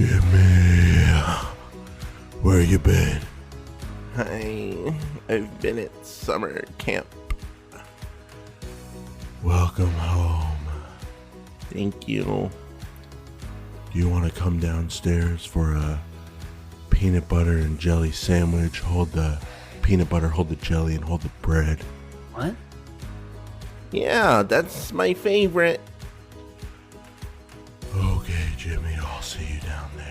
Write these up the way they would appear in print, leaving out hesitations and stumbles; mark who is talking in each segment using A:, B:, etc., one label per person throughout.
A: Jimmy, where you been?
B: I've been at summer camp.
A: Welcome home.
B: Thank you.
A: Do you want to come downstairs for a peanut butter and jelly sandwich? Hold the peanut butter, hold the jelly, and hold the bread.
C: What?
B: Yeah, that's my favorite.
A: Okay, Jimmy, I'll see you down there.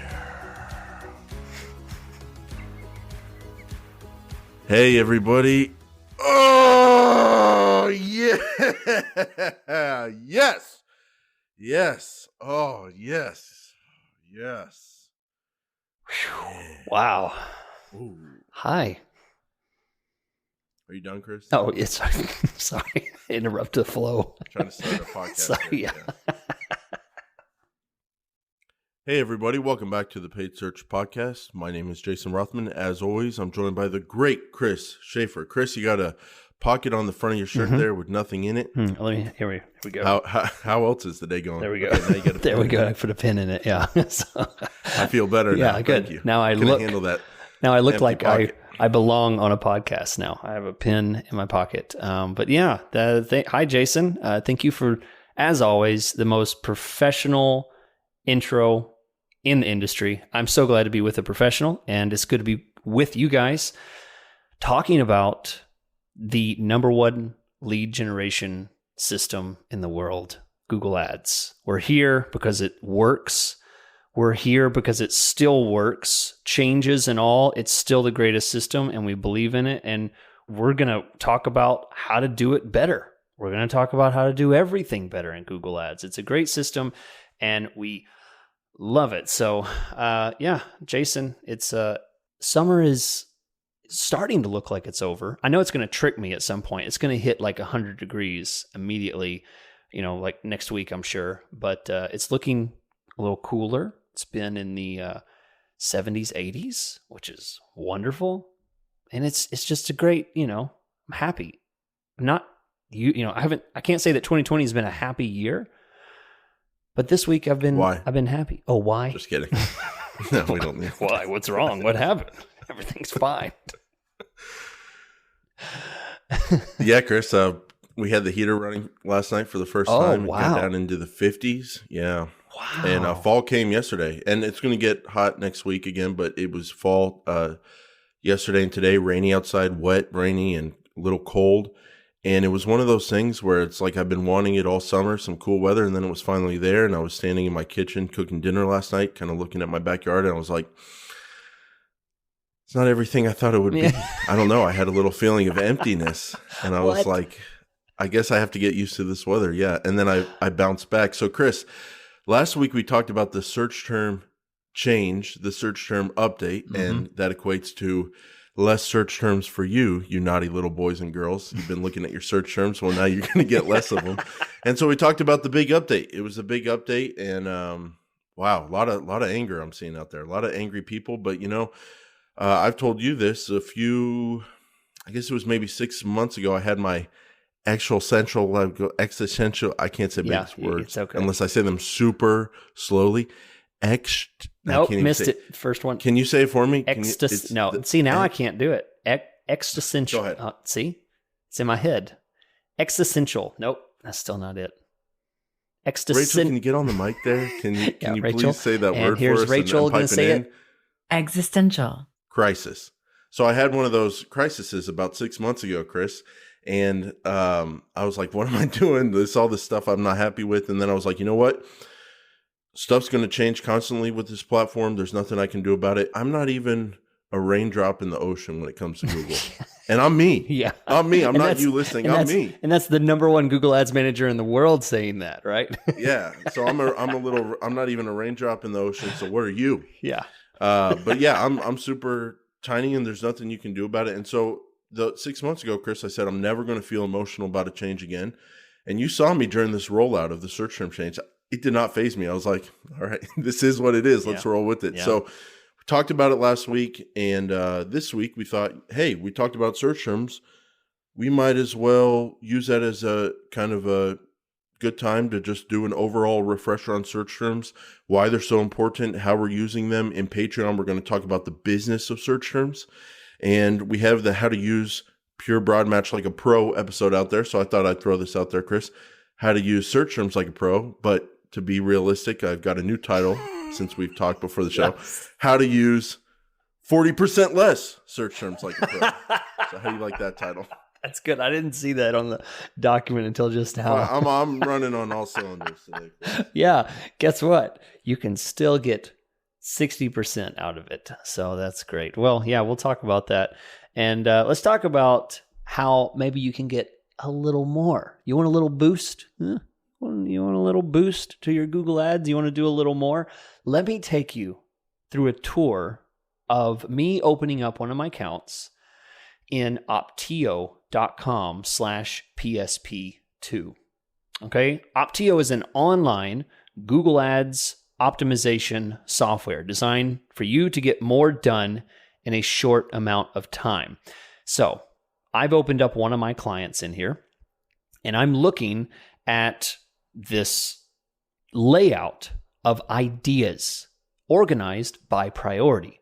A: Hey, everybody. Oh, yeah. Yes. Yes. Oh, yes. Yes.
C: Whew. Wow.
A: Ooh.
C: Hi.
A: Are you done, Chris?
C: Oh, it's sorry. Interrupt the flow.
A: Trying to start a podcast.
C: Sorry,
A: here,
C: yeah.
A: Hey, everybody. Welcome back to the Paid Search Podcast. My name is Jason Rothman. As always, I'm joined by the great Chris Schaefer. Chris, you got a pocket on the front of your shirt there with nothing in it.
C: Here we go.
A: How else is the day going?
C: There we go.
A: Okay, now you got a
C: There
A: pen
C: we go.
A: in
C: I
A: it.
C: put a pin in it. Yeah. So,
A: I feel better now.
C: yeah, good.
A: Thank you.
C: Now I
A: Couldn't
C: look.
A: handle that.
C: Now I look
A: empty
C: like
A: pocket.
C: I belong on a podcast now. I have a pin in my pocket. But yeah, hi Jason. Thank you for, as always, the most professional intro in the industry. I'm so glad to be with a professional, and it's good to be with you guys talking about the number one lead generation system in the world, Google Ads. We're here because it works. We're here because it still works, changes and all. It's still the greatest system, and we believe in it. And we're going to talk about how to do it better. We're going to talk about how to do everything better in Google Ads. It's a great system, and we love it. So, yeah, Jason, it's summer is starting to look like it's over. I know it's going to trick me at some point. It's going to hit like 100 degrees immediately, like next week, I'm sure. But it's looking a little cooler. It's been in the 70s, 80s, which is wonderful. And it's just a great, I'm happy. I can't say that 2020 has been a happy year. But this week I've been happy. Oh, why?
A: Just kidding. No, we don't need.
C: Why? What's wrong? What happened? Everything's fine.
A: Yeah, Chris. We had the heater running last night for the first time.
C: Wow.
A: It got down into the 50s. Yeah.
C: Wow.
A: And fall came yesterday, and it's going to get hot next week again. But it was fall yesterday and today. Rainy outside, wet, rainy, and a little cold. And it was one of those things where it's like I've been wanting it all summer, some cool weather, and then it was finally there. And I was standing in my kitchen cooking dinner last night, kind of looking at my backyard, and I was like, it's not everything I thought it would be. I don't know. I had a little feeling of emptiness, and I was like, I guess I have to get used to this weather. Yeah. And then I bounced back. So, Chris, last week we talked about the search term change, the search term update, and that equates to less search terms for you naughty little boys and girls. You've been looking at your search terms. Well, now you're going to get less of them. And so we talked about the big update. It was a big update, and wow, a lot of anger I'm seeing out there. A lot of angry people. But I've told you this I guess it was maybe 6 months ago. I had my existential. I can't say big words
C: it's okay.
A: unless I say them super slowly.
C: Nope, missed it. First one.
A: Can you say it for me?
C: I can't do it. Existential.
A: Go ahead.
C: See? It's in my head. Existential. Nope, that's still not it.
A: Rachel, can you get on the mic there? Can you
C: Rachel,
A: please say that word
C: here's
A: for us?
C: Rachel
A: and
C: gonna
A: pipe
C: say
A: in?
C: it.
D: Existential.
A: Crisis. So I had one of those crises about 6 months ago, Chris. And I was like, what am I doing? All this stuff I'm not happy with. And then I was like, you know what? Stuff's going to change constantly with this platform. There's nothing I can do about it. I'm not even a raindrop in the ocean when it comes to Google. And I'm me.
C: Yeah.
A: I'm me. I'm
C: And
A: not
C: that's-
A: you listening.
C: and
A: I'm
C: that's-
A: me.
C: And that's the number one Google Ads manager in the world saying that, right?
A: Yeah. So I'm not even a raindrop in the ocean. So what are you?
C: Yeah.
A: But yeah, I'm super tiny, and there's nothing you can do about it. And so 6 months ago, Chris, I said, I'm never going to feel emotional about a change again. And you saw me during this rollout of the search term change. It did not faze me. I was like, all right, this is what it is. Let's roll with it.
C: Yeah.
A: So we talked about it last week. And this week we thought, hey, we talked about search terms. We might as well use that as a kind of a good time to just do an overall refresher on search terms, why they're so important, how we're using them. In Patreon, we're going to talk about the business of search terms. And we have the how to use Pure Broad Match like a pro episode out there. So I thought I'd throw this out there, Chris. How to use search terms like a pro. But to be realistic, I've got a new title since we've talked before the show. Yes. How to use 40% less search terms like a pro. So how do you like that title?
C: That's good. I didn't see that on the document until just now.
A: I'm running on all cylinders today.
C: Yeah. Guess what? You can still get 60% out of it. So that's great. Well, yeah, we'll talk about that. And let's talk about how maybe you can get a little more. You want a little boost? You want a little boost to your Google Ads? You want to do a little more? Let me take you through a tour of me opening up one of my accounts in opteo.com/PSP2. Okay? Opteo is an online Google Ads optimization software designed for you to get more done in a short amount of time. So I've opened up one of my clients in here, and I'm looking at this layout of ideas organized by priority.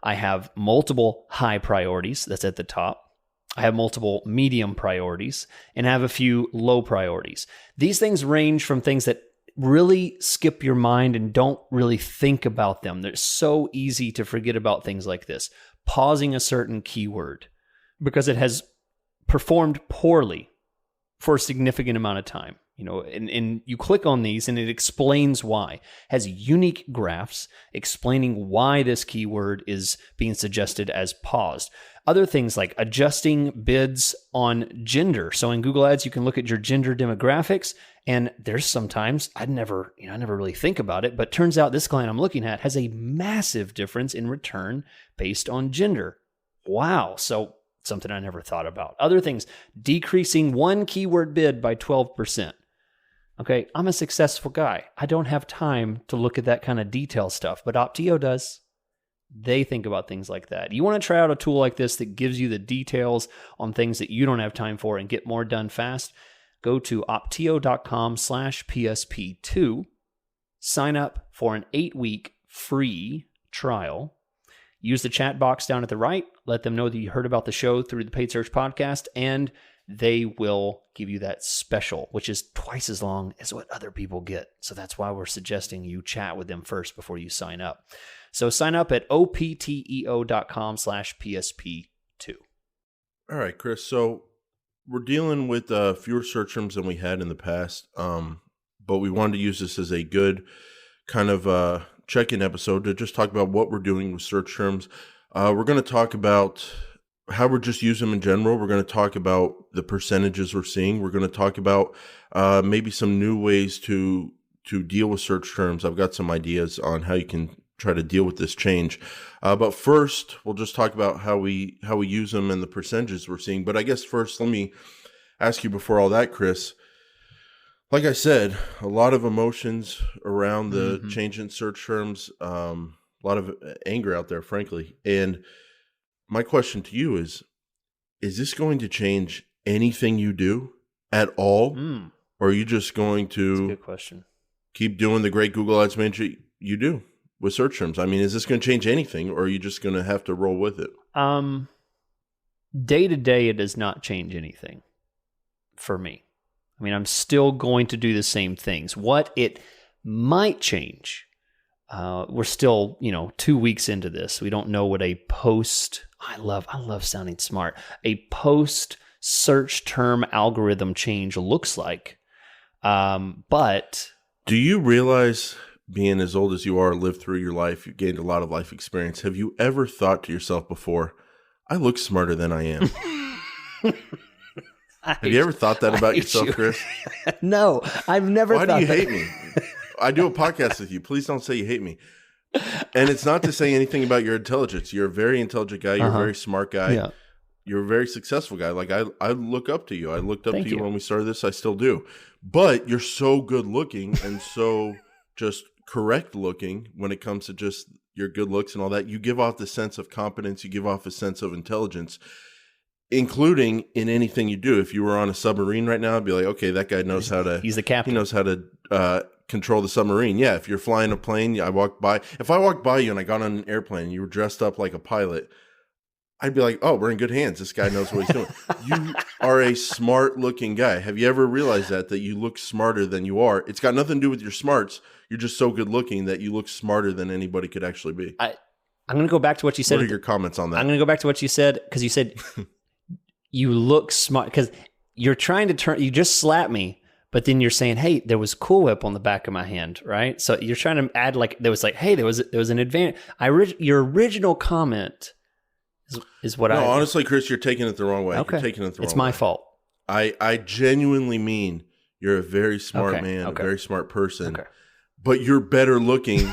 C: I have multiple high priorities, that's at the top. I have multiple medium priorities, and I have a few low priorities. These things range from things that really skip your mind and don't really think about them. They're so easy to forget about things like this. Pausing a certain keyword because it has performed poorly for a significant amount of time. And you click on these and it explains why. It has unique graphs explaining why this keyword is being suggested as paused. Other things like adjusting bids on gender. So in Google Ads, you can look at your gender demographics, and there's sometimes I never really think about it, but turns out this client I'm looking at has a massive difference in return based on gender. Wow. So something I never thought about. Other things, decreasing one keyword bid by 12%. Okay, I'm a successful guy. I don't have time to look at that kind of detail stuff, but Opteo does. They think about things like that. You want to try out a tool like this that gives you the details on things that you don't have time for and get more done fast? Go to opteo.com/PSP2, sign up for an 8-week free trial. Use the chat box down at the right. Let them know that you heard about the show through the Paid Search Podcast, and they will give you that special, which is twice as long as what other people get. So that's why we're suggesting you chat with them first before you sign up. So sign up at opteo.com/PSP2.
A: All right, Chris. So we're dealing with fewer search terms than we had in the past, but we wanted to use this as a good kind of check-in episode to just talk about what we're doing with search terms. We're going to talk about how we're just using them in general. We're going to talk about the percentages we're seeing. We're going to talk about maybe some new ways to deal with search terms. I've got some ideas on how you can try to deal with this change. But first, we'll just talk about how we use them and the percentages we're seeing. But I guess first, let me ask you before all that, Chris. Like I said, a lot of emotions around the change in search terms, a lot of anger out there, frankly. And my question to you is this going to change anything you do at all? Or are you just going to
C: That's a good question.
A: Keep doing the great Google Ads management you do with search terms? I mean, is this going to change anything, or are you just going to have to roll with it?
C: Day to day, it does not change anything for me. I mean, I'm still going to do the same things. What it might change, we're still, 2 weeks into this. We don't know what a post, I love sounding smart, a post search term algorithm change looks like. But
A: do you realize, being as old as you are, lived through your life, you've gained a lot of life experience. Have you ever thought to yourself before, I look smarter than I am? Have you ever thought that about yourself, Chris?
C: No, I've never thought that.
A: Why do you hate me? I do a podcast with you. Please don't say you hate me. And it's not to say anything about your intelligence. You're a very intelligent guy. You're a very smart guy. Yeah. You're a very successful guy. Like I look up to you. I looked up to you when we started this. I still do. But you're so good looking and so just correct looking when it comes to just your good looks and all that. You give off the sense of competence. You give off a sense of intelligence. including in anything you do. If you were on a submarine right now, I'd be like, okay, that guy knows how to.
C: He's the captain.
A: He knows how to control the submarine. Yeah, if you're flying a plane, if I walked by you and I got on an airplane and you were dressed up like a pilot, I'd be like, oh, we're in good hands. This guy knows what he's doing. You are a smart looking guy. Have you ever realized that you look smarter than you are? It's got nothing to do with your smarts. You're just so good looking that you look smarter than anybody could actually be.
C: I'm going to go back to what you said.
A: What are your comments on that?
C: I'm going to go back to what you said, because you said you look smart, because you're trying to you just slapped me, but then you're saying, hey, there was Cool Whip on the back of my hand, right? So you're trying to add hey, there was an advantage. Your original comment is what
A: No, honestly, Chris, you're taking it the wrong way.
C: Okay.
A: You're taking it the wrong way.
C: It's my fault.
A: I genuinely mean you're a very smart man, a very smart person, but you're better looking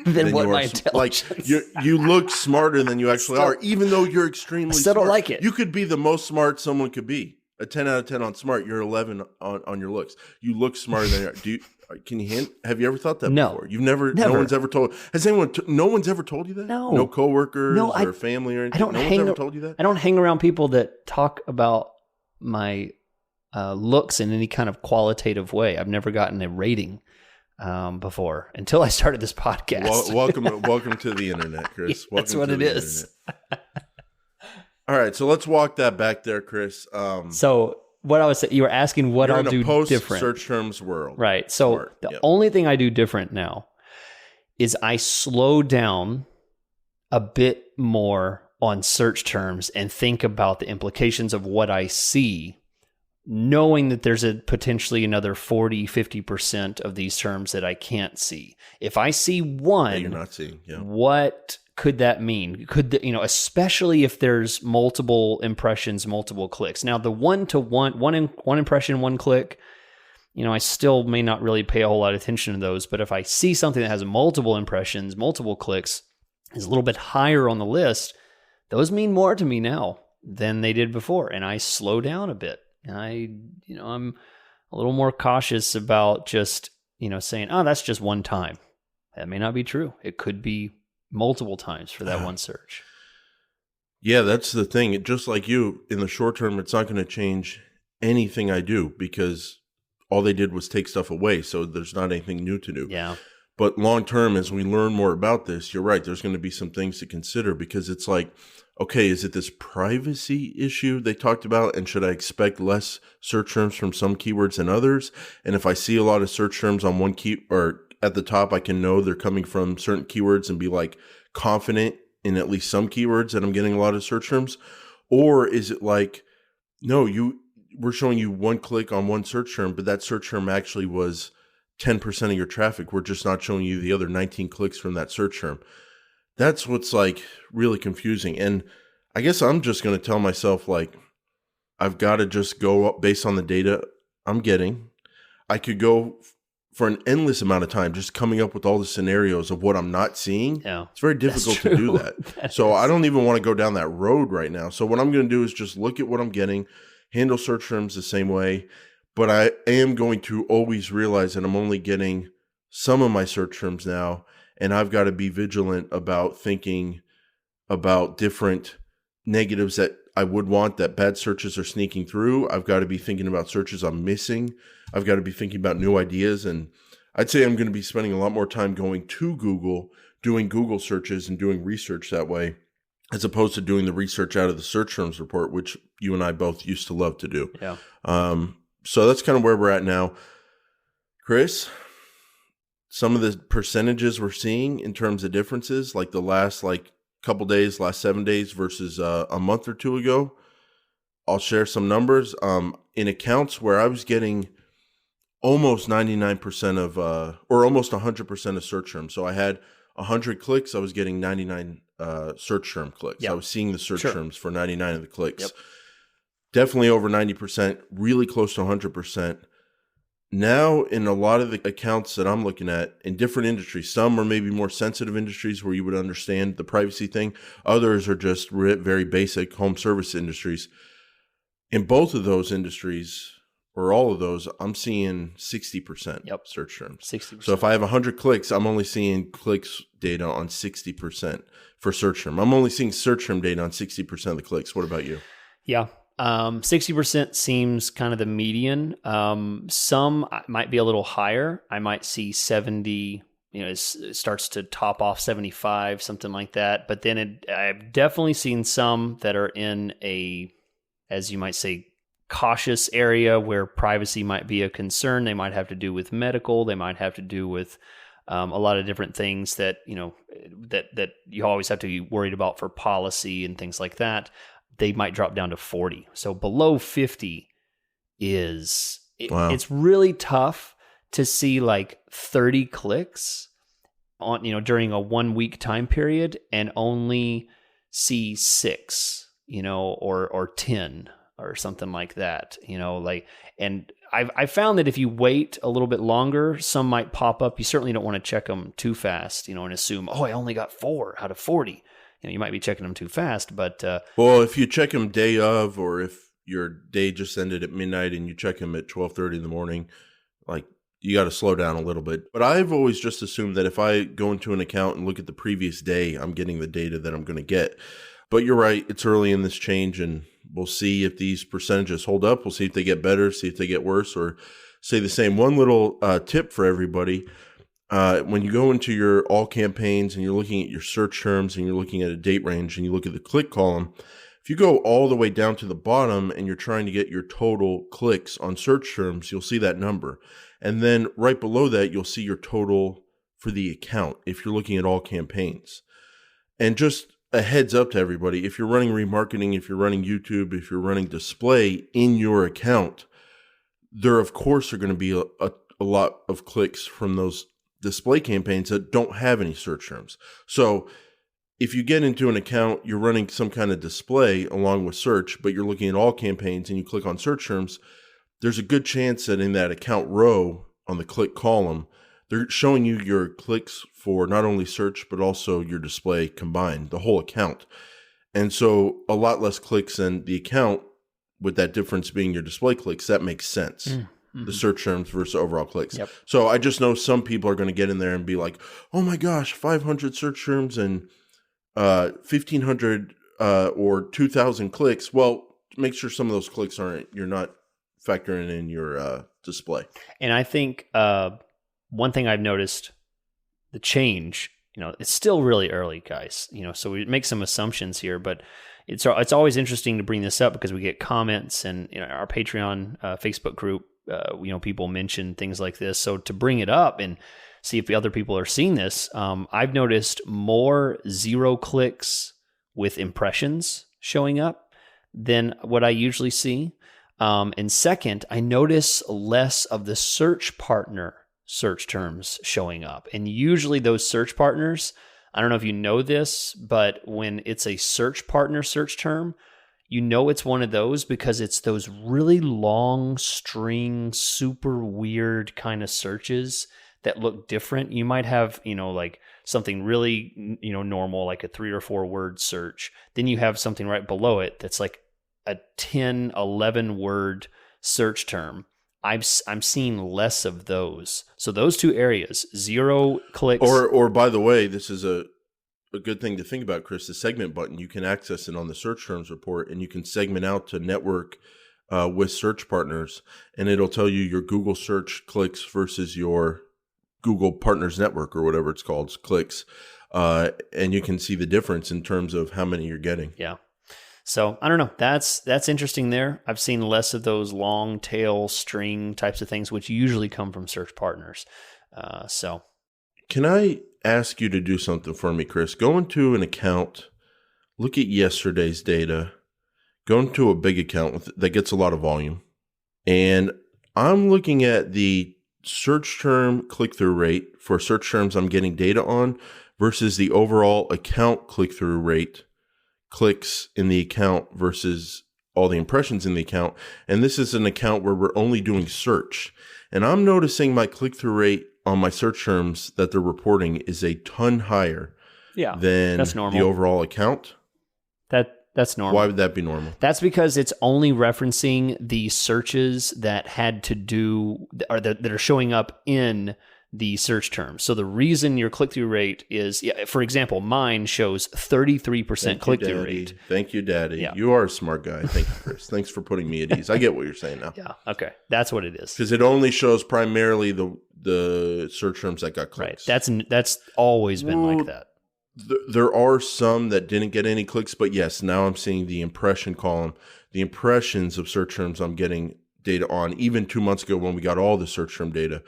C: than what
A: you are.
C: my intelligence.
A: Like you look smarter than you actually are, even though you're extremely
C: still
A: smart.
C: Don't like it.
A: You could be the most smart someone could be. A 10 out of 10 on smart. You're 11 on your looks. You look smarter than you are. Have you ever thought that before? You've never. No one's ever told. Has anyone? No one's ever told you that. No coworkers or family or anything. No one's ever told you that.
C: I don't hang around people that talk about my looks in any kind of qualitative way. I've never gotten a rating before until I started this podcast.
A: Welcome to the internet, Chris.
C: That's what it is.
A: All right, so let's walk that back there, Chris.
C: So what I was saying, you were asking what I'll do different.
A: Search terms world,
C: right? So the only thing I do different now is I slow down a bit more on search terms and think about the implications of what I see, knowing that there's potentially another 40-50% of these terms that I can't see. If I see one,
A: that you're not seeing. Yeah.
C: What could that mean? Especially if there's multiple impressions, multiple clicks. Now, the one impression, one click, I still may not really pay a whole lot of attention to those. But if I see something that has multiple impressions, multiple clicks, is a little bit higher on the list, those mean more to me now than they did before. And I slow down a bit. And I'm a little more cautious about just, saying, oh, that's just one time. That may not be true. It could be multiple times for that one search.
A: Yeah, that's the thing. Just like you, in the short term, it's not going to change anything I do because all they did was take stuff away. So there's not anything new to do.
C: Yeah.
A: But long term, as we learn more about this, you're right. There's going to be some things to consider because it's like, okay, is it this privacy issue they talked about? And should I expect less search terms from some keywords than others? And if I see a lot of search terms on one key or at the top, I can know they're coming from certain keywords and be like confident in at least some keywords that I'm getting a lot of search terms. Or is it like, no, we're showing you one click on one search term, but that search term actually was 10% of your traffic. We're just not showing you the other 19 clicks from that search term. That's what's like really confusing. And I guess I'm just going to tell myself like, I've got to just go up based on the data I'm getting. I could go for an endless amount of time just coming up with all the scenarios of what I'm not seeing.
C: Yeah,
A: it's very difficult to do that. So I don't even want to go down that road right now. So what I'm going to do is just look at what I'm getting, handle search terms the same way. But I am going to always realize that I'm only getting some of my search terms now. And I've got to be vigilant about thinking about different negatives that I would want that bad searches are sneaking through. I've got to be thinking about searches I'm missing. I've got to be thinking about new ideas. And I'd say I'm going to be spending a lot more time going to Google, doing Google searches and doing research that way, as opposed to doing the research out of the search terms report, which you and I both used to love to do.
C: Yeah.
A: So that's kind of where we're at now. Chris, some of the percentages we're seeing in terms of differences, like the last couple days, last 7 days versus a month or two ago, I'll share some numbers. In accounts where I was getting almost 99% of, or almost 100% of search terms. So I had 100 clicks, I was getting 99 search term clicks. Yep. I was seeing the search terms for 99 of the clicks. Yep. Definitely over 90%, really close to 100%. Now, in a lot of the accounts that I'm looking at in different industries, some are maybe more sensitive industries where you would understand the privacy thing. Others are just very basic home service industries. In both of those industries, or all of those, I'm seeing 60% search terms.
C: 60%.
A: So if I have 100 clicks, I'm only seeing clicks data on 60% for search term. I'm only seeing search term data on 60% of the clicks. What about you?
C: Yeah. 60% seems kind of the median. Some might be a little higher. I might see 70, it starts to top off 75, something like that. But then I've definitely seen some that are in a, as you might say, cautious area where privacy might be a concern. They might have to do with medical. They might have to do with a lot of different things that, that you always have to be worried about for policy and things like that. They might drop down to 40. So below 50 it's really tough to see like 30 clicks on, during a 1 week time period and only see 6, or 10 or something like that, and I found that if you wait a little bit longer, some might pop up. You certainly don't want to check them too fast, and assume, I only got 4 out of 40. You might be checking them too fast, but...
A: well, if you check them day of, or if your day just ended at midnight and you check them at 12:30 in the morning, like, you got to slow down a little bit. But I've always just assumed that if I go into an account and look at the previous day, I'm getting the data that I'm going to get. But you're right, it's early in this change, and we'll see if these percentages hold up. We'll see if they get better, see if they get worse, or stay the same. One little tip for everybody. When you go into your all campaigns and you're looking at your search terms and you're looking at a date range and you look at the click column, if you go all the way down to the bottom and you're trying to get your total clicks on search terms, you'll see that number. And then right below that, you'll see your total for the account if you're looking at all campaigns. And just a heads up to everybody, if you're running remarketing, if you're running YouTube, if you're running display in your account, there of course are going to be a lot of clicks from those display campaigns that don't have any search terms. So if you get into an account, you're running some kind of display along with search, but you're looking at all campaigns and you click on search terms, there's a good chance that in that account row on the click column, they're showing you your clicks for not only search, but also your display combined, the whole account. And so a lot less clicks in the account, with that difference being your display clicks, that makes sense. Mm-hmm. The search terms versus overall clicks. Yep. So I just know some people are going to get in there and be like, oh my gosh, 500 search terms and 1,500 or 2,000 clicks. Well, make sure some of those clicks you're not factoring in your display.
C: And I think one thing I've noticed, the change, it's still really early, guys, so we make some assumptions here, but it's always interesting to bring this up because we get comments and our Patreon Facebook group, people mention things like this. So to bring it up and see if the other people are seeing this, I've noticed more 0 clicks with impressions showing up than what I usually see. And second, I notice less of the search partner search terms showing up. And usually those search partners, I don't know if you know this, but when it's a search partner search term, it's one of those because it's those really long string, super weird kind of searches that look different. You might have, like something really, normal, like a 3 or 4 word search. Then you have something right below it that's like a 10, 11 word search term. I'm seeing less of those. So those two areas, 0 clicks.
A: Or by the way, this is a good thing to think about, Chris, the segment button. You can access it on the search terms report, and you can segment out to network with search partners, and it'll tell you your Google search clicks versus your Google Partners Network or whatever it's called, clicks. And you can see the difference in terms of how many you're getting.
C: Yeah. So I don't know. That's interesting there. I've seen less of those long tail string types of things, which usually come from search partners. So
A: can I ask you to do something for me, Chris? Go into an account, look at yesterday's data, go into a big account that gets a lot of volume. And I'm looking at the search term click-through rate for search terms I'm getting data on versus the overall account click-through rate, clicks in the account versus all the impressions in the account. And this is an account where we're only doing search. And I'm noticing my click-through rate on my search terms that they're reporting is a ton higher than
C: that's normal.
A: The overall account.
C: That's normal.
A: Why would that be normal?
C: That's because it's only referencing the searches that had to do, or that are showing up in the search terms. So the reason your click-through rate is, for example, mine shows 33% click-through rate.
A: Thank you, Daddy.
C: Yeah.
A: You are a smart guy. Thank you, Chris. Thanks for putting me at ease. I get what you're saying now.
C: Yeah. Okay. That's what it is.
A: Because it only shows primarily the search terms that got clicks.
C: Right. That's always been like that.
A: There are some that didn't get any clicks, but yes, now I'm seeing the impression column. The impressions of search terms I'm getting data on. Even 2 months ago when we got all the search term data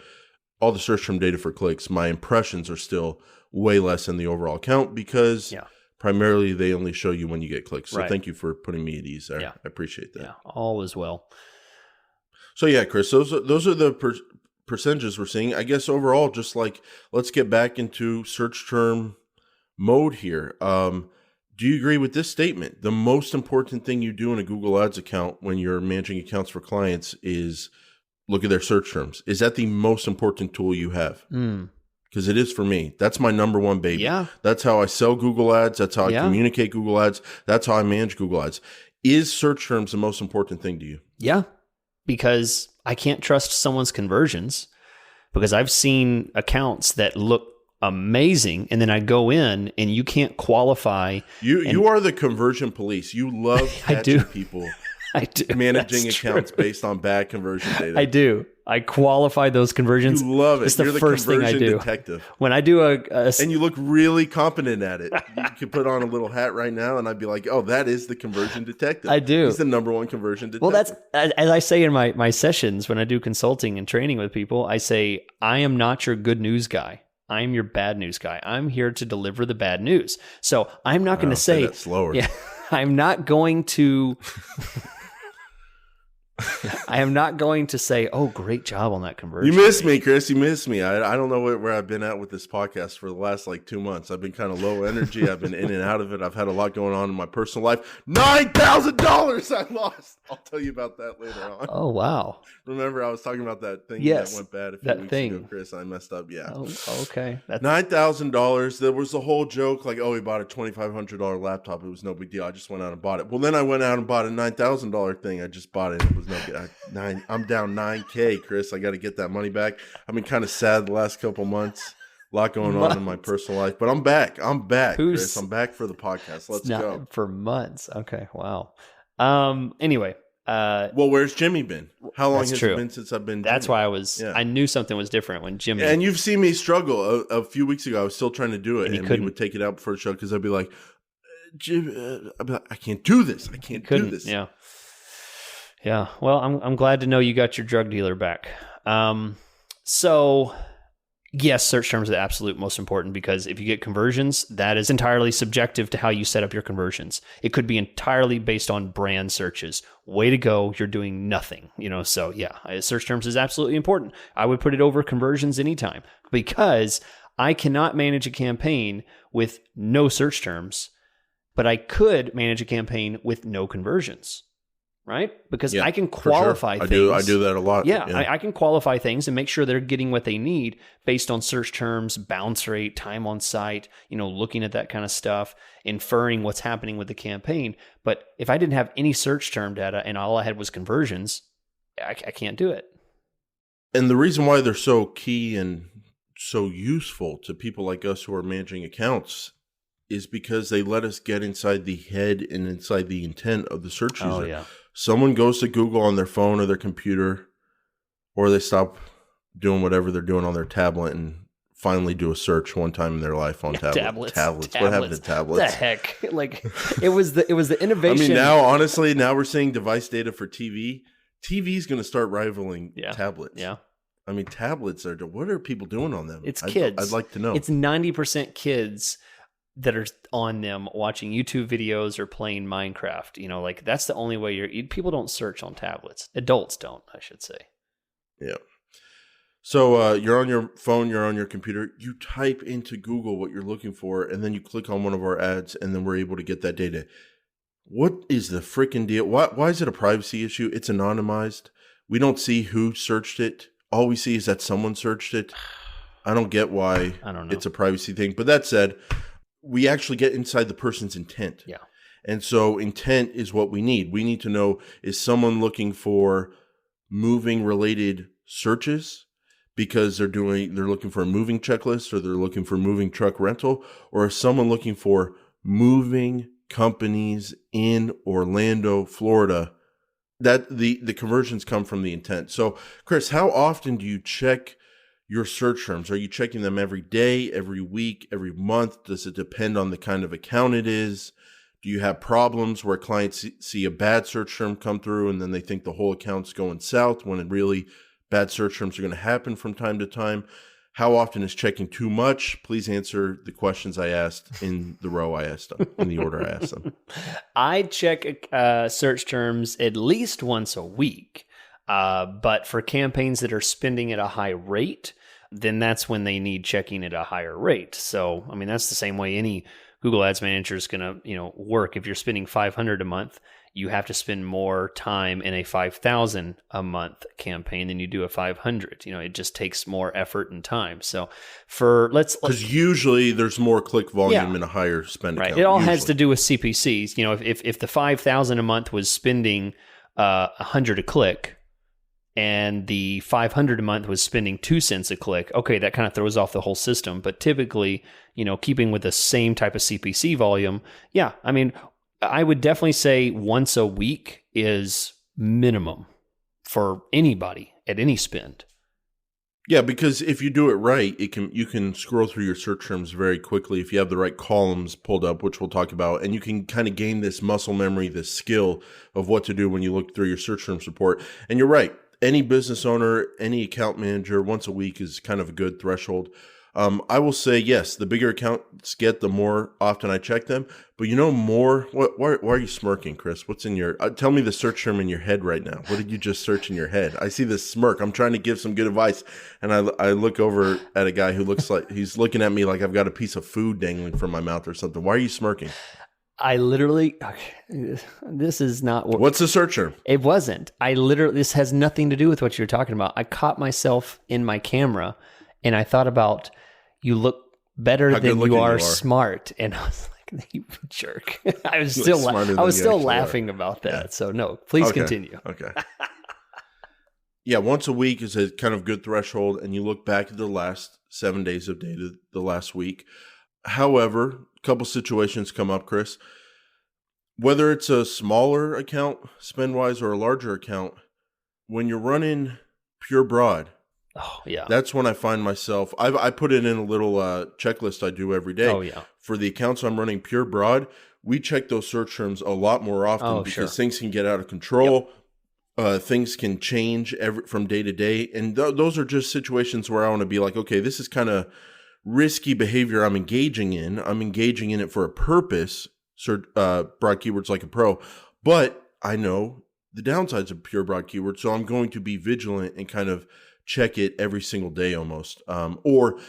A: for clicks, my impressions are still way less than the overall count because primarily they only show you when you get clicks. So thank you for putting me at ease there. Yeah. I appreciate that.
C: Yeah, all is well.
A: So yeah, Chris, those are the percentages we're seeing. I guess overall, just like let's get back into search term mode here. Do you agree with this statement? The most important thing you do in a Google Ads account when you're managing accounts for clients is look at their search terms. Is that the most important tool you have? Because it is for me. That's my number one baby.
C: Yeah.
A: That's how I sell Google Ads. That's how I communicate Google Ads. That's how I manage Google Ads. Is search terms the most important thing to you?
C: Yeah, because I can't trust someone's conversions because I've seen accounts that look amazing, and then I go in and you can't qualify.
A: You are the conversion police. You love catching people
C: I do.
A: Managing accounts based on bad conversion data.
C: I do. I qualify those conversions.
A: You love it.
C: It's the first thing I do.
A: Detective.
C: When I do
A: and you look really competent at it. You could put on a little hat right now, and I'd be like, "Oh, that is the conversion detective."
C: I do.
A: He's the number one conversion detective.
C: Well, that's as I say in my sessions when I do consulting and training with people. I say, "I am not your good news guy. I'm your bad news guy. I'm here to deliver the bad news." So I'm not going to say
A: that slower.
C: Yeah, I'm not going to. I am not going to say, "Oh, great job on that conversion."
A: You missed me, Chris. You missed me. I don't know where I've been at with this podcast for the last 2 months. I've been kind of low energy. I've been in and out of it. I've had a lot going on in my personal life. $9,000 I lost. I'll tell you about that later on.
C: Oh, wow.
A: Remember I was talking about that thing that went bad a few weeks ago, Chris? I messed up. Yeah.
C: Oh, okay. That's
A: $9,000. There was the whole joke he bought a $2,500 laptop. It was no big deal. I just went out and bought it. Well, then I went out and bought a $9,000 thing. I just bought it. It was no good. I'm down $9,000, Chris. I got to get that money back. I've been kind of sad the last couple months. A lot going on in my personal life, but I'm back. Chris. I'm back for the podcast. Let's go.
C: For months. Okay. Wow. Anyway.
A: Well, where's Jimmy been? How long has it been since I've been?
C: That's why I knew something was different when Jimmy.
A: And you've seen me struggle. A few weeks ago, I was still trying to do it, and we would take it out before the show because I'd be like, Jim, I can't do this. I can't do this.
C: Yeah. Yeah. Well, I'm glad to know you got your drug dealer back. So yes, search terms are the absolute most important because if you get conversions, that is entirely subjective to how you set up your conversions. It could be entirely based on brand searches. Way to go. You're doing nothing, so yeah, search terms is absolutely important. I would put it over conversions anytime because I cannot manage a campaign with no search terms, but I could manage a campaign with no conversions. Right? Because I can qualify things.
A: I do that a lot.
C: Yeah. I can qualify things and make sure they're getting what they need based on search terms, bounce rate, time on site, looking at that kind of stuff, inferring what's happening with the campaign. But if I didn't have any search term data and all I had was conversions, I can't do it.
A: And the reason why they're so key and so useful to people like us who are managing accounts is because they let us get inside the head and inside the intent of the search user.
C: Oh, yeah.
A: Someone goes to Google on their phone or their computer, or they stop doing whatever they're doing on their tablet and finally do a search one time in their life on tablets. What happened to tablets?
C: The heck? It was the innovation.
A: I mean, now honestly, we're seeing device data for TV. TV is going to start rivaling tablets.
C: Yeah.
A: I mean, tablets what are people doing on them?
C: It's kids.
A: I'd like to know.
C: It's 90% kids that are on them watching YouTube videos or playing Minecraft. That's the only way people don't search on tablets. Adults don't, I should say.
A: Yeah. So you're on your phone, you're on your computer, you type into Google what you're looking for, and then you click on one of our ads, and then we're able to get that data. What is the freaking deal? Why is it a privacy issue? It's anonymized. We don't see who searched it. All we see is that someone searched it. I don't get why it's a privacy thing. But that said, we actually get inside the person's intent.
C: Yeah.
A: And so intent is what we need. We need to know, is someone looking for moving related searches? because they're looking for a moving checklist, or they're looking for moving truck rental, or is someone looking for moving companies in Orlando, Florida? That the conversions come from the intent. So, Chris, how often do you check your search terms? Are you checking them every day, every week, every month? Does it depend on the kind of account it is? Do you have problems where clients see a bad search term come through and then they think the whole account's going south, when it really bad search terms are going to happen from time to time? How often is checking too much? Please answer the questions I asked in the row I asked them, in the order I asked them.
C: I check search terms at least once a week. But for campaigns that are spending at a high rate, then that's when they need checking at a higher rate. So, I mean, that's the same way any Google Ads Manager is going to, work. If you're spending $500 a month, you have to spend more time in a $5,000 a month campaign than you do a $500. It just takes more effort and time. So because
A: usually there's more click volume in a higher spend account.
C: It all has to do with CPCs. If the $5,000 a month was spending $100 a click, and the $500 a month was spending 2 cents a click, okay, that kind of throws off the whole system. But typically, keeping with the same type of CPC volume, I mean, I would definitely say once a week is minimum for anybody at any spend.
A: Yeah, because if you do it right, you can scroll through your search terms very quickly if you have the right columns pulled up, which we'll talk about, and you can kind of gain this muscle memory, this skill of what to do when you look through your search terms report. And you're right. Any business owner, any account manager, once a week is kind of a good threshold. I will say, yes, the bigger accounts get, the more often I check them. But more, why are you smirking, Chris? What's in your, tell me the search term in your head right now. What did you just search in your head? I see this smirk. I'm trying to give some good advice. And I look over at a guy who looks like he's looking at me like I've got a piece of food dangling from my mouth or something. Why are you smirking?
C: I literally, this is not what.
A: What's the search term?
C: It wasn't. This has nothing to do with what you're talking about. I caught myself in my camera and I thought about, you look better than you are smart. And I was like, you jerk. I was still laughing about that. Yeah. So no, please continue.
A: Okay. Yeah. Once a week is a kind of good threshold. And you look back at the last 7 days of data, the last week. However, a couple situations come up, Chris. Whether it's a smaller account, spend-wise, or a larger account, when you're running pure broad, that's when I find myself. I put it in a little checklist I do every day. For the accounts I'm running pure broad, we check those search terms a lot more often because things can get out of control. Things can change from day to day, and those are just situations where I want to be like, okay, this is kind of risky behavior I'm engaging in. I'm engaging in it for a purpose, broad keywords like a pro, but I know the downsides of pure broad keywords, so I'm going to be vigilant and kind of check it every single day almost, or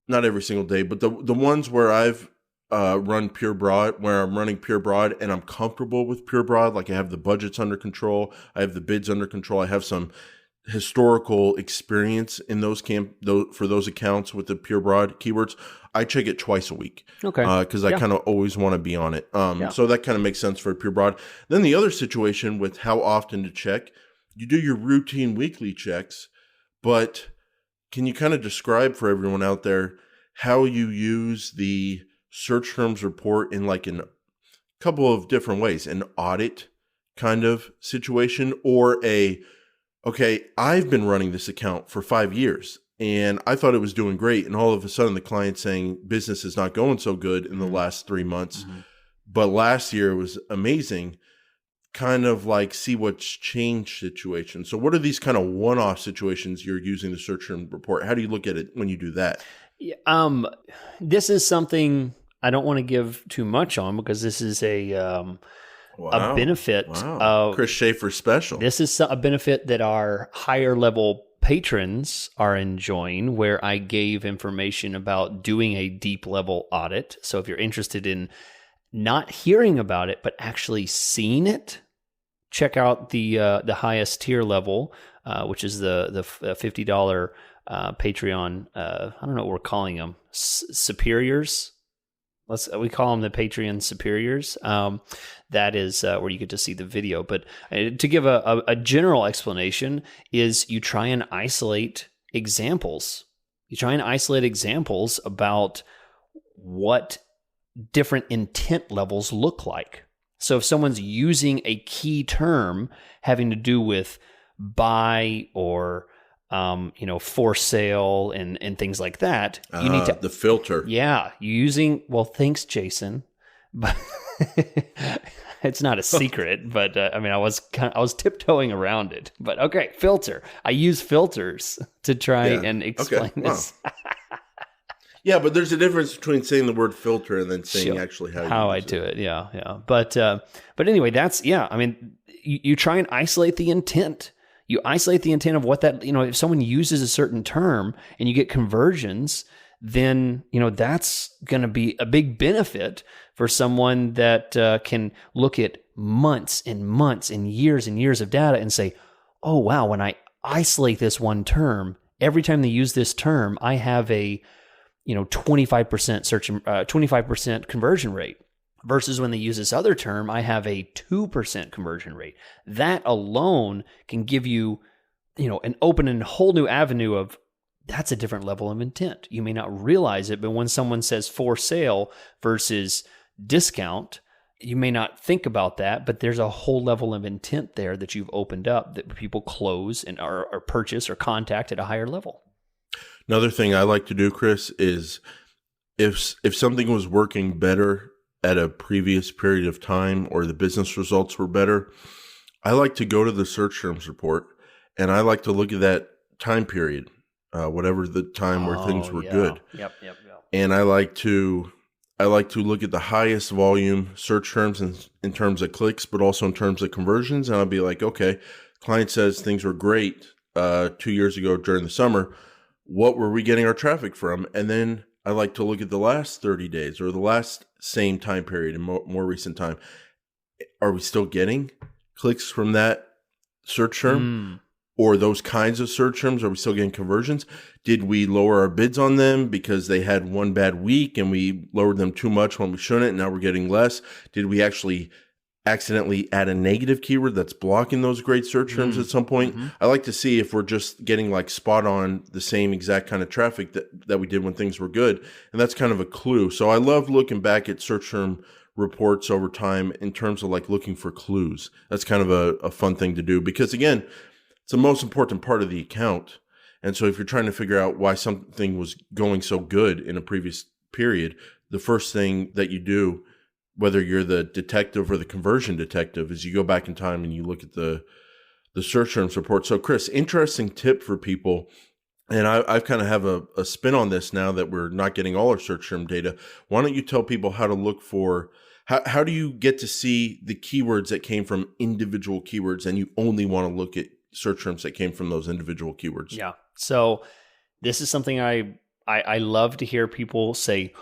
A: not every single day, but the ones where I've run pure broad, where I'm running pure broad and I'm comfortable with pure broad, like I have the budgets under control, I have the bids under control, I have some historical experience in for those accounts with the pure broad keywords, I check it twice a week. Okay. Because I kind of always want to be on it. So that kind of makes sense for pure broad. Then the other situation with how often to check, you do your routine weekly checks, but can you kind of describe for everyone out there how you use the search terms report in like a couple of different ways, an audit kind of situation, or okay, I've been running this account for 5 years and I thought it was doing great. And all of a sudden the client's saying business is not going so good in the last 3 months, but last year was amazing. Kind of like see what's changed situation. So what are these kind of one-off situations you're using the search term report? How do you look at it when you do that?
C: This is something I don't want to give too much on because this is a benefit of
A: Chris Schaefer special.
C: This is a benefit that our higher level patrons are enjoying, where I gave information about doing a deep level audit. So if you're interested in not hearing about it, but actually seeing it, check out the highest tier level, which is the $50 Patreon. I don't know what we're calling them, superiors. We call them the Patreon superiors. That is where you get to see the video. But to give a general explanation is you try and isolate examples. You try and isolate examples about what different intent levels look like. So if someone's using a key term having to do with buy or for sale and things like that, you need to
A: the filter.
C: Yeah, thanks, Jason. But it's not a secret, but I was tiptoeing around it. But okay, filter. I use filters to try and explain this.
A: Wow. Yeah, but there's a difference between saying the word filter and then saying actually how
C: I do it. Yeah. But anyway, you try and isolate the intent. You isolate the intent of what that, if someone uses a certain term and you get conversions, then, that's going to be a big benefit for someone that can look at months and months and years of data and say, oh, wow, when I isolate this one term, every time they use this term, I have a 25% conversion rate, versus when they use this other term, I have a 2% conversion rate. That alone can give you, an open and whole new avenue of, that's a different level of intent. You may not realize it, but when someone says for sale versus discount, you may not think about that, but there's a whole level of intent there that you've opened up that people close and or purchase or contact at a higher level.
A: Another thing I like to do, Chris, is if something was working better at a previous period of time or the business results were better, I like to go to the search terms report and I like to look at that time period, whatever the time where things were good.
C: Yep.
A: And I like to look at the highest volume search terms in terms of clicks, but also in terms of conversions. And I'll be like, okay, client says things were great 2 years ago during the summer. What were we getting our traffic from? And then I like to look at the last 30 days or the last same time period in more recent time. Are we still getting clicks from that search term or those kinds of search terms? Are we still getting conversions? Did we lower our bids on them because they had one bad week and we lowered them too much when we shouldn't and now we're getting less? Did we actually accidentally add a negative keyword that's blocking those great search terms at some point? I like to see if we're just getting like spot on the same exact kind of traffic that we did when things were good. And that's kind of a clue. So I love looking back at search term reports over time in terms of like looking for clues. That's kind of a fun thing to do because again, it's the most important part of the account. And so if you're trying to figure out why something was going so good in a previous period, the first thing that you do, whether you're the detective or the conversion detective, is you go back in time and you look at the search terms report. So Chris, interesting tip for people. And I kind of have a spin on this now that we're not getting all our search term data. Why don't you tell people how to look for, how do you get to see the keywords that came from individual keywords and you only want to look at search terms that came from those individual keywords?
C: Yeah. So this is something I love to hear people say,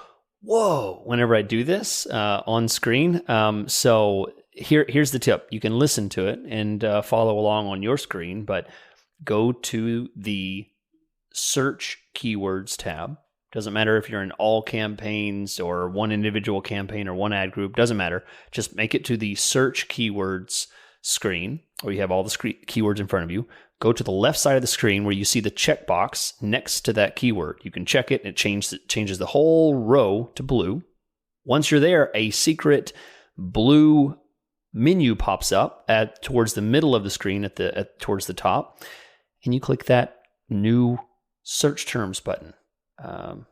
C: whoa, whenever I do this on screen. So here's the tip. You can listen to it and follow along on your screen, but go to the search keywords tab. Doesn't matter if you're in all campaigns or one individual campaign or one ad group, doesn't matter. Just make it to the search keywords screen where you have all the keywords in front of you. Go to the left side of the screen where you see the checkbox next to that keyword. You can check it and it changes the whole row to blue. Once you're there, a secret blue menu pops up towards the middle of the screen towards the top, and you click that new search terms button.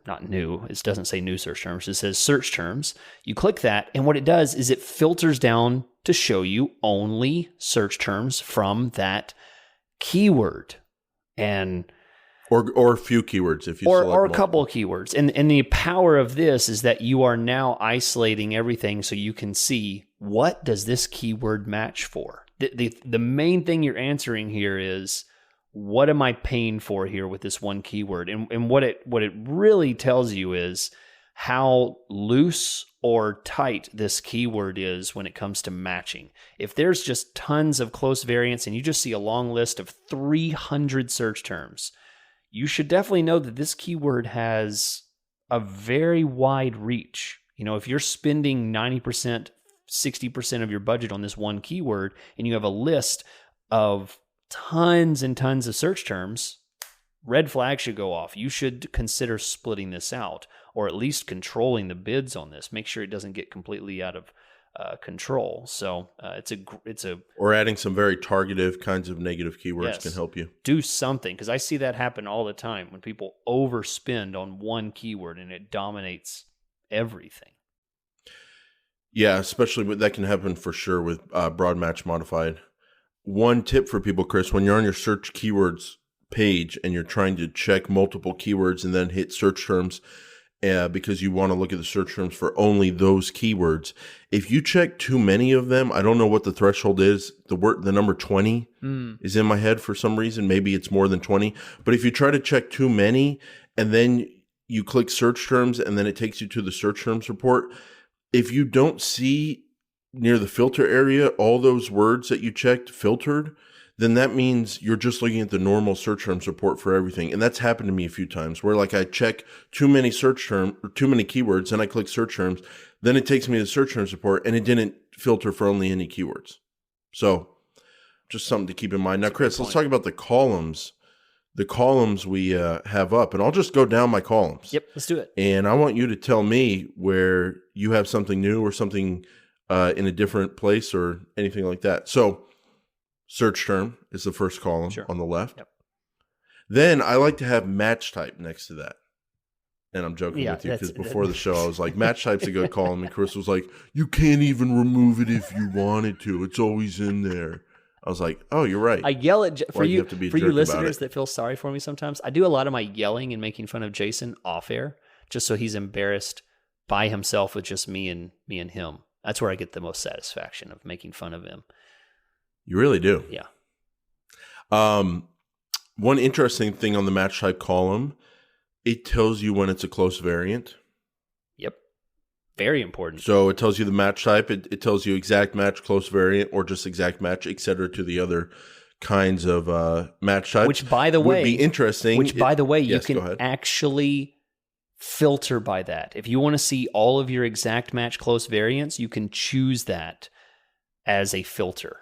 C: Not new, it doesn't say new search terms, it says search terms. You click that, and what it does is it filters down to show you only search terms from that keyword, and
A: or a few keywords if you
C: or a couple of keywords. And the power of this is that you are now isolating everything so you can see what does this keyword match for. The main thing you're answering here is, what am I paying for here with this one keyword? And what it really tells you is how loose or tight this keyword is when it comes to matching. If there's just tons of close variants and you just see a long list of 300 search terms, you should definitely know that this keyword has a very wide reach. If you're spending 90%, 60% of your budget on this one keyword and you have a list of tons and tons of search terms, red flag should go off. You should consider splitting this out, or at least controlling the bids on this. Make sure it doesn't get completely out of control. So it's a
A: or adding some very targeted kinds of negative keywords can help you
C: do something, because I see that happen all the time when people overspend on one keyword and it dominates everything.
A: Yeah, especially that can happen for sure with broad match modified. One tip for people, Chris, when you're on your search keywords page and you're trying to check multiple keywords and then hit search terms because you want to look at the search terms for only those keywords, if you check too many of them, I don't know what the threshold is. The number 20 is in my head for some reason. Maybe it's more than 20. But if you try to check too many and then you click search terms and then it takes you to the search terms report, if you don't see near the filter area all those words that you checked filtered, then that means you're just looking at the normal search terms report for everything. And that's happened to me a few times where like I check too many keywords and I click search terms, then it takes me to the search terms report and it didn't filter for only any keywords. So just something to keep in mind. Now, Chris, let's talk about the columns. The columns we have up, and I'll just go down my columns.
C: Yep, let's do it.
A: And I want you to tell me where you have something new or something in a different place or anything like that. So search term is the first column on the left. Yep. Then I like to have match type next to that. And I'm joking with you because before the show I was like, match type's a good column. And Chris was like, you can't even remove it if you wanted to. It's always in there. I was like, oh, you're right.
C: I yell at for you listeners that feel sorry for me sometimes. I do a lot of my yelling and making fun of Jason off air just so he's embarrassed by himself with just me and him. That's where I get the most satisfaction of making fun of him.
A: You really do.
C: Yeah.
A: One interesting thing on the match type column, it tells you when it's a close variant.
C: Yep. Very important.
A: So it tells you the match type. It tells you exact match, close variant, or just exact match, etc. to the other kinds of match types.
C: Which, by the way,
A: would be interesting.
C: You can actually filter by that. If you want to see all of your exact match close variants, you can choose that as a filter.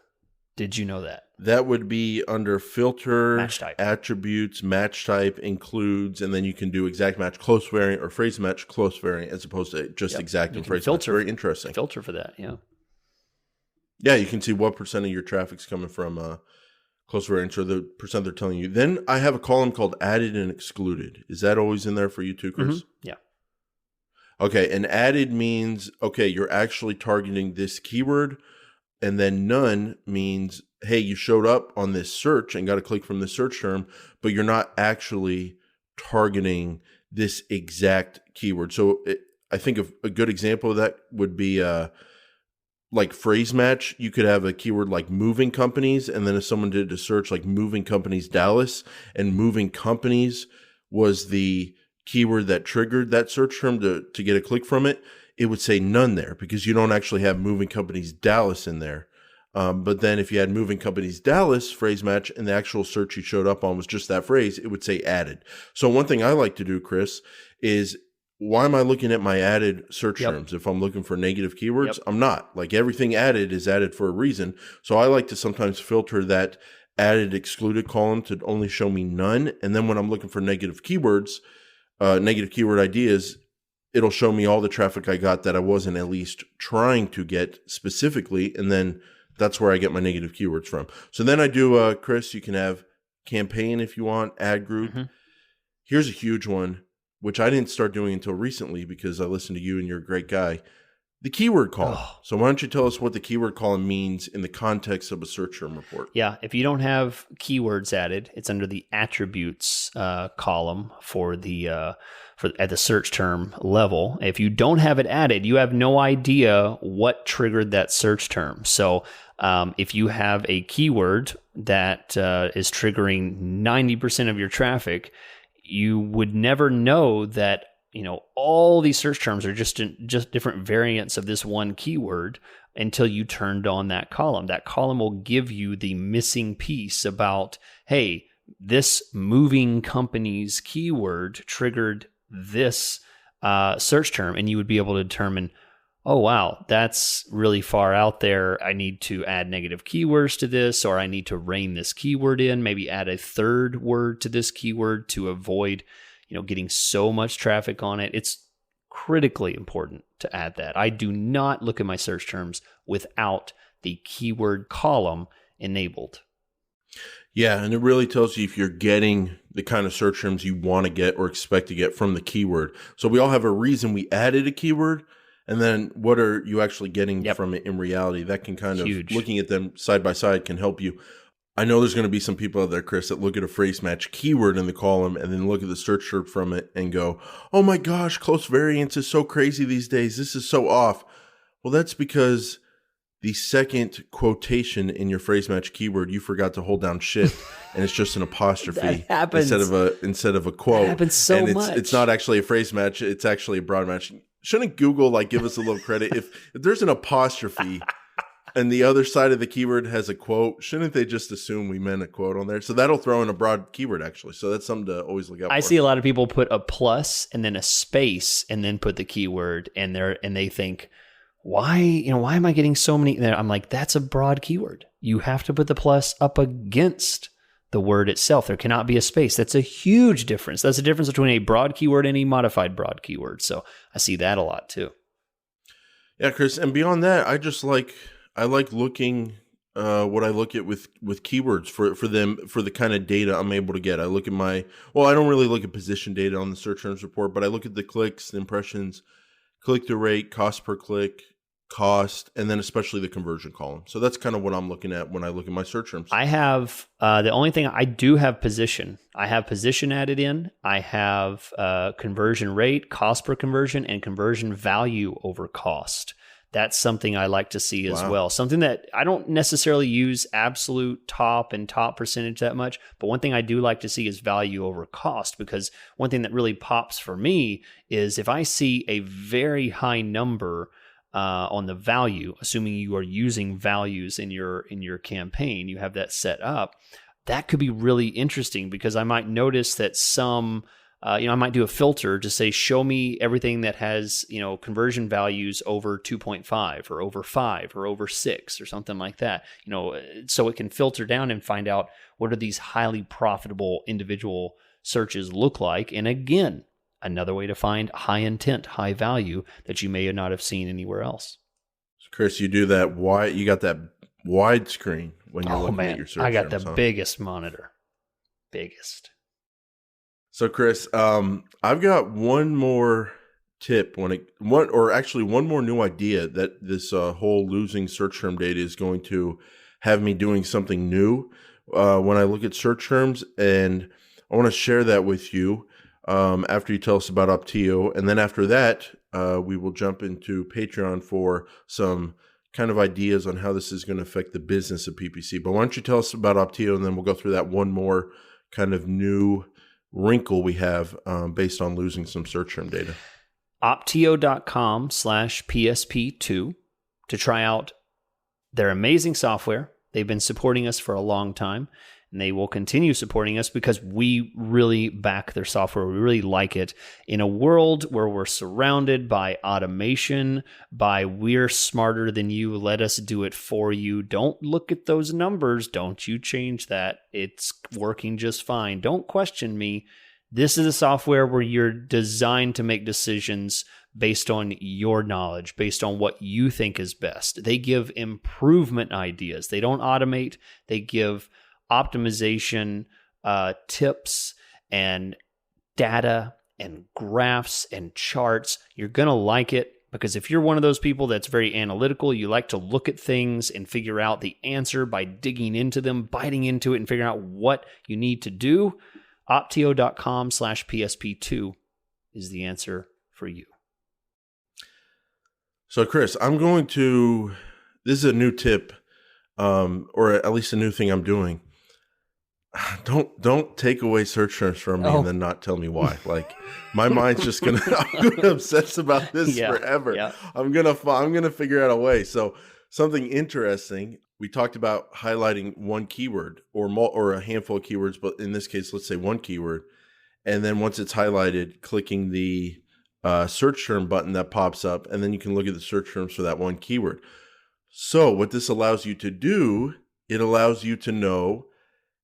C: Did you know that?
A: That would be under filter,
C: match type,
A: attributes, match type includes, and then you can do exact match close variant or phrase match close variant as opposed to just exact and phrase match. Very interesting.
C: Filter for that, yeah.
A: Yeah, you can see what percent of your traffic's coming from close variant, or the percent they're telling you. Then I have a column called added and excluded. Is that always in there for you too, Chris?
C: Mm-hmm. Yeah.
A: Okay, and added means, okay, you're actually targeting this keyword. And then none means, hey, you showed up on this search and got a click from the search term, but you're not actually targeting this exact keyword. So I think a good example of that would be like phrase match. You could have a keyword like moving companies. And then if someone did a search like moving companies Dallas, and moving companies was the keyword that triggered that search term to get a click from it, it would say none there because you don't actually have moving companies Dallas in there. But then if you had moving companies Dallas phrase match and the actual search you showed up on was just that phrase, it would say added. So one thing I like to do, Chris, is why am I looking at my added search terms? If I'm looking for negative keywords, I'm not. Like everything added is added for a reason. So I like to sometimes filter that added excluded column to only show me none. And then when I'm looking for negative keywords, negative keyword ideas, it'll show me all the traffic I got that I wasn't at least trying to get specifically. And then that's where I get my negative keywords from. So then I do, Chris, you can have campaign if you want, ad group. Mm-hmm. Here's a huge one, which I didn't start doing until recently because I listened to you and you're a great guy. The keyword column. Oh. So why don't you tell us what the keyword column means in the context of a search term report?
C: Yeah, if you don't have keywords added, it's under the attributes column for the at the search term level. If you don't have it added, you have no idea what triggered that search term. So if you have a keyword that is triggering 90% of your traffic, you would never know that all these search terms are just different variants of this one keyword until you turned on that column. That column will give you the missing piece about, hey, this moving company's keyword triggered this search term, and you would be able to determine oh, wow, that's really far out there. I need to add negative keywords to this, or I need to rein this keyword in, maybe add a third word to this keyword to avoid, getting so much traffic on it. It's critically important to add that. I do not look at my search terms without the keyword column enabled.
A: Yeah, and it really tells you if you're getting the kind of search terms you want to get or expect to get from the keyword. So we all have a reason we added a keyword, and then what are you actually getting from it in reality? That can kind of, looking at them side by side can help you. I know there's going to be some people out there, Chris, that look at a phrase match keyword in the column and then look at the search term from it and go, oh my gosh, close variance is so crazy these days. This is so off. Well, that's because the second quotation in your phrase match keyword, you forgot to hold down shift, and it's just an apostrophe
C: that happens.
A: instead of a quote.
C: That happens so much.
A: It's not actually a phrase match. It's actually a broad match. Shouldn't Google give us a little credit if there's an apostrophe and the other side of the keyword has a quote? Shouldn't they just assume we meant a quote on there? So that'll throw in a broad keyword actually. So that's something to always look out for.
C: I see a lot of people put a plus and then a space and then put the keyword and they think, why am I getting so many? I'm like, that's a broad keyword. You have to put the plus up against the word itself. There cannot be a space. That's a huge difference. That's the difference between a broad keyword and a modified broad keyword. So I see that a lot too.
A: Yeah, Chris. And beyond that, I like looking what I look at with keywords for the kind of data I'm able to get. I look at I don't really look at position data on the search terms report, but I look at the clicks, the impressions, click-through rate, cost per click, cost, and then especially the conversion column. So that's kind of what I'm looking at when I look at my search terms.
C: I have the only thing I do have position. I have position added in. I have conversion rate, cost per conversion, and conversion value over cost. That's something I like to see as well. Something that I don't necessarily use absolute top percentage that much, but one thing I do like to see is value over cost, because one thing that really pops for me is if I see a very high number on the value, assuming you are using values in your campaign, you have that set up, that could be really interesting because I might notice that some I might do a filter to say, show me everything that has, conversion values over 2.5 or over 5 or over 6 or something like that, so it can filter down and find out what are these highly profitable individual searches look like. And again, another way to find high intent, high value that you may not have seen anywhere else.
A: So Chris, you do that wide, you got that wide screen when you're looking at your search.
C: I got the biggest monitor. Biggest.
A: So Chris, I've got one more tip one more new idea that this whole losing search term data is going to have me doing something new when I look at search terms, and I want to share that with you after you tell us about Opteo, and then after that we will jump into Patreon for some kind of ideas on how this is going to affect the business of PPC. But why don't you tell us about Opteo, and then we'll go through that one more kind of new wrinkle we have based on losing some search term data.
C: Opteo.com/PSP2 to try out their amazing software. They've been supporting us for a long time, and they will continue supporting us because we really back their software. We really like it. In a world where we're surrounded by automation, by we're smarter than you, let us do it for you. Don't look at those numbers. Don't you change that. It's working just fine. Don't question me. This is a software where you're designed to make decisions based on your knowledge, based on what you think is best. They give improvement ideas. They don't automate. They give optimization tips and data and graphs and charts. You're going to like it because if you're one of those people that's very analytical, you like to look at things and figure out the answer by digging into them, biting into it and figuring out what you need to do, Opteo.com/PSP2 is the answer for you.
A: So Chris, this is a new tip, or at least a new thing I'm doing. Don't take away search terms from me and then not tell me why. Like my mind's just I'm gonna obsess about this forever. Yeah. I'm gonna figure out a way. So something interesting. We talked about highlighting one keyword or a handful of keywords, but in this case, let's say one keyword, and then once it's highlighted, clicking the search term button that pops up, and then you can look at the search terms for that one keyword. So what this allows you to do, it allows you to know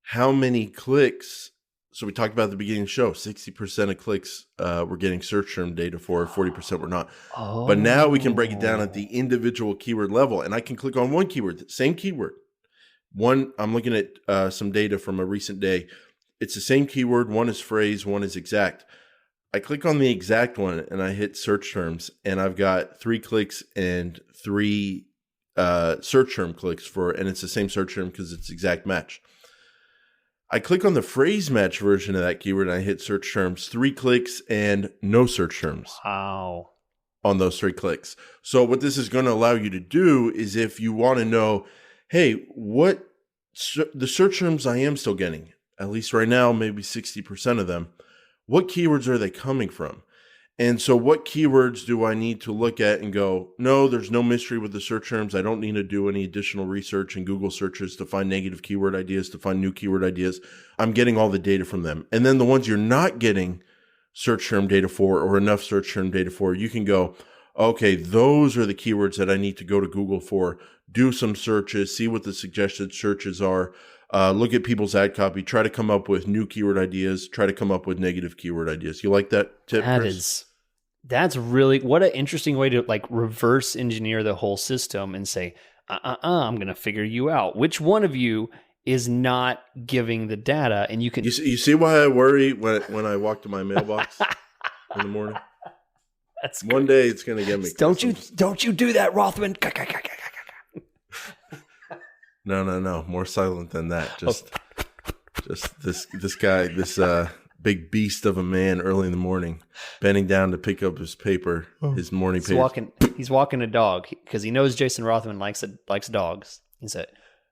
A: how many clicks. So we talked about at the beginning of the show, 60% of clicks we're getting search term data for, 40% we're not.
C: Oh.
A: But now we can break it down at the individual keyword level, and I can click on one keyword, same keyword. One, I'm looking at some data from a recent day. It's the same keyword. One is phrase, one is exact. I click on the exact one and I hit search terms, and I've got 3 clicks and 3 search term clicks and it's the same search term because it's exact match. I click on the phrase match version of that keyword and I hit search terms, 3 clicks and no search terms.
C: Wow.
A: On those 3 clicks. So what this is going to allow you to do is if you want to know, hey, what the search terms I am still getting, at least right now, maybe 60% of them, what keywords are they coming from? And so what keywords do I need to look at and go, no, there's no mystery with the search terms. I don't need to do any additional research in Google searches to find negative keyword ideas, to find new keyword ideas. I'm getting all the data from them. And then the ones you're not getting search term data for or enough search term data for, you can go, okay, those are the keywords that I need to go to Google for, do some searches, see what the suggested searches are, look at people's ad copy, try to come up with new keyword ideas, try to come up with negative keyword ideas. You like that tip, Chris?
C: That's really, what an interesting way to like reverse engineer the whole system and say, I'm going to figure you out. Which one of you is not giving the data? And you can...
A: You see why I worry when I walk to my mailbox in the morning?
C: That's
A: one day it's going to get me.
C: Don't you do that, Rothman.
A: No. More silent than that. Just this guy, this big beast of a man early in the morning, bending down to pick up his paper, his morning paper.
C: He's walking a dog because he knows Jason Rothman likes dogs. He said,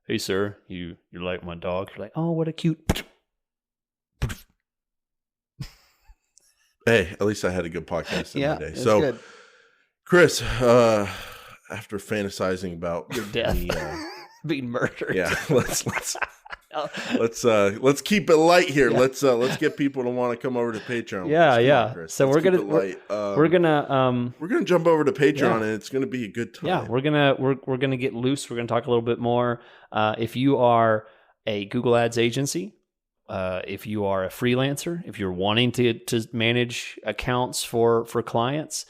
C: "Hey, sir, you like my dog?" You're like, "Oh, what a cute."
A: Hey, at least I had a good podcast in my day.
C: So, good.
A: Chris, after fantasizing about
C: your death, being murdered,
A: let's keep it light here. Yeah. Let's get people to want to come over to Patreon.
C: Yeah. So we're gonna
A: jump over to Patreon, and it's gonna be a good time.
C: Yeah, we're gonna get loose. We're gonna talk a little bit more. If you are a Google Ads agency. If you are a freelancer, if you're wanting to manage accounts for clients,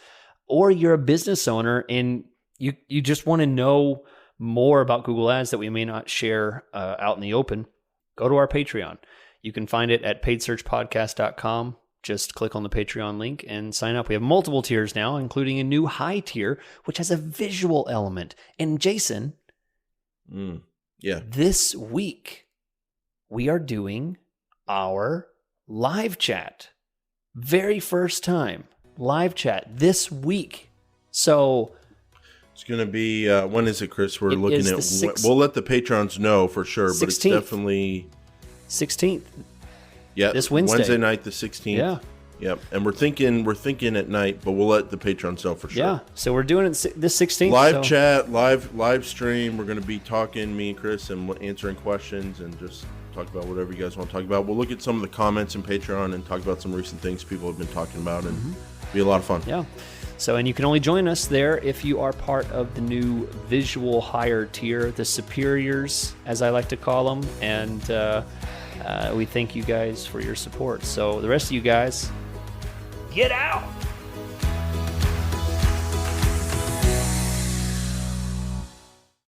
C: or you're a business owner and you just want to know more about Google Ads that we may not share out in the open, go to our Patreon. You can find it at paidsearchpodcast.com. Just click on the Patreon link and sign up. We have multiple tiers now, including a new high tier, which has a visual element. And Jason, this week we are doing our live chat. Very first time live chat this week. So
A: it's going to be, when is it, Chris? We're looking at, we'll let the patrons know for sure, 16th. But it's definitely
C: 16th.
A: Yeah.
C: This Wednesday
A: night, the 16th.
C: Yeah.
A: Yep. And we're thinking at night, but we'll let the patrons know for sure.
C: Yeah. So we're doing it this 16th.
A: Live chat, live stream. We're going to be talking, me and Chris, and answering questions and just talk about whatever you guys want to talk about. We'll look at some of the comments in Patreon and talk about some recent things people have been talking about, and be a lot of fun.
C: Yeah. So, and you can only join us there if you are part of the new visual higher tier, the superiors, as I like to call them. And we thank you guys for your support. So the rest of you guys, get out.